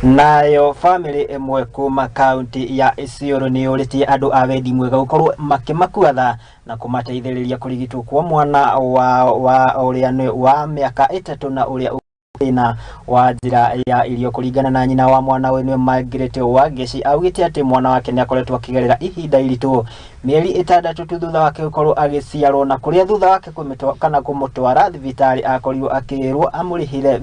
Nayo family imwe kuma county ya Isiolo niyuritie andu a wendi mwega gukorwo makimakuatha na kumateithiriria kurigitwo kwa mwana wa uria wa miaka itatu na uria thina wa njira ya irio kuringana na nyina wa mwana we Margaret Wangeci augite ati mwana wake ni akoretwo akigerera ihinda iritu mieri 6 tu thutha wake gukorwo agiciarwo na kuria thutha wake kana kumutwara thibitari akorirwo akirwo amurihire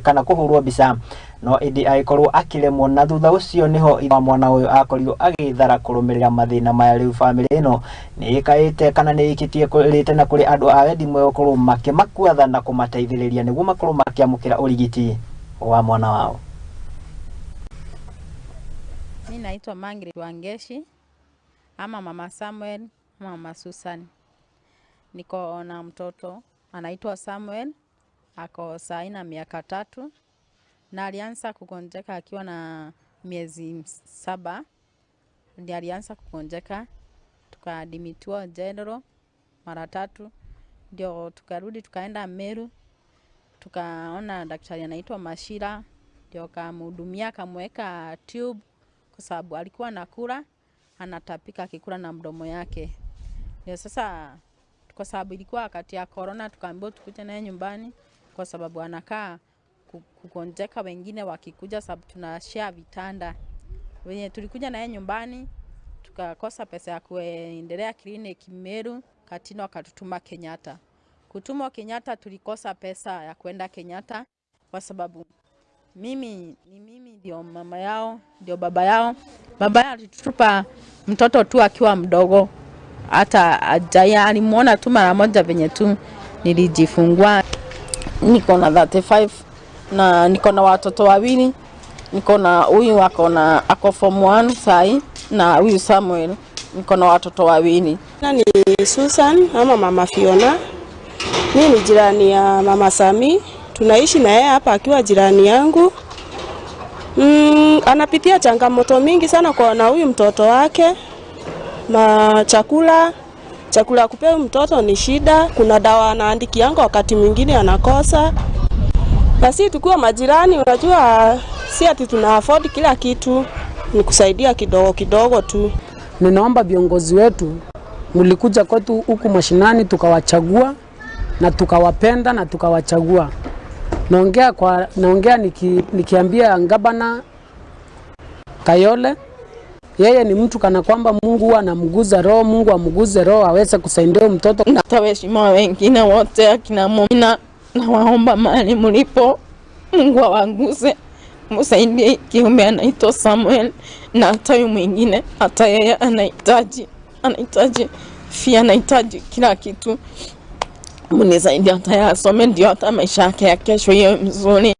kana kuhurwo mbica no indi aikorwo akiremwo na thutha ucio niho mwana uyu akorirwo agithara kurumirira mathina maya riu family ino ni ikaite kana ni ikitie kurite na kuri andu a wendi mwe gukorwo makimakuatha na kumateithiriria niguo makorwo makiamukira urigiti wa mwana wao. Mimi naitwa Margaret Wangeci ama mama Samuel, mama Susan. Niko na mtoto anaitwa Samuel, ako saina miaka 3 na alianza kugonjeka akiwa na miezi 7. Ndiye alianza kugonjeka, tukadimitiwa general mara 3, ndio tukarudi tukaenda Meru, tukaona daktari anaitwa Mashira, ndio kamhudumia akamweka tube kwa sababu alikuwa anakula anatapika akikula na mdomo yake. Ndio sasa kwa sababu ilikuwa wakati ya corona tukaambiwa tukuje naye nyumbani kwa sababu anakaa kugonjeka, wengine wakikuja sababu tunashare vitanda. Wenye tulikuja naye nyumbani tukakosa pesa ya kuendelea kliniki Meru, Katino akatutuma Kenyatta. Kutumwa Kenyatta tulikosa pesa ya kwenda Kenyatta kwa sababu mimi ndio mama yao, ndio baba yao. Baba yao alitutupa mtoto tu akiwa mdogo. Hata ajaya alimuona tu mara moja venye tu nilijifungua. Niko na 35 na niko na watoto wawili. Niko na huyu ako form 1 sai na huyu Samuel. Niko na watoto wawili. Ni Susan ama mama Fiona. Mimi ni jirani ya mama Sami. Tunaishi na yeye hapa akiwa jirani yangu. Anapitia changamoto mingi sana kwa na huyu mtoto wake. Na chakula kupewa mtoto ni shida. Kuna dawa anaandiki yangu wakati mwingine anakosa. Na sisi tukiwa majirani unajua si ati tuna afford kila kitu, ni kusaidia kidogo kidogo tu. Ninaomba viongozi wetu mlikuja kwetu huku mashinani tukawachagua na tukawapenda na tukawachagua. Naongea nikiambia Ngabana Kayole, yeye ni mtu kana kwamba Mungu anamguza roho, Mungu amuguze roho aweze kusaidia mtoto. Natawaheshima wengine wote akina mwena na waomba mahali mlipo Mungu awaguze, msaidie kiumbe anaitwa Samuel na hata yule mwingine, hata yeye anahitaji fia, anahitaji kila kitu. Mnisaidie hata yasome ndio hata maisha yake ya kesho iwe mzuri.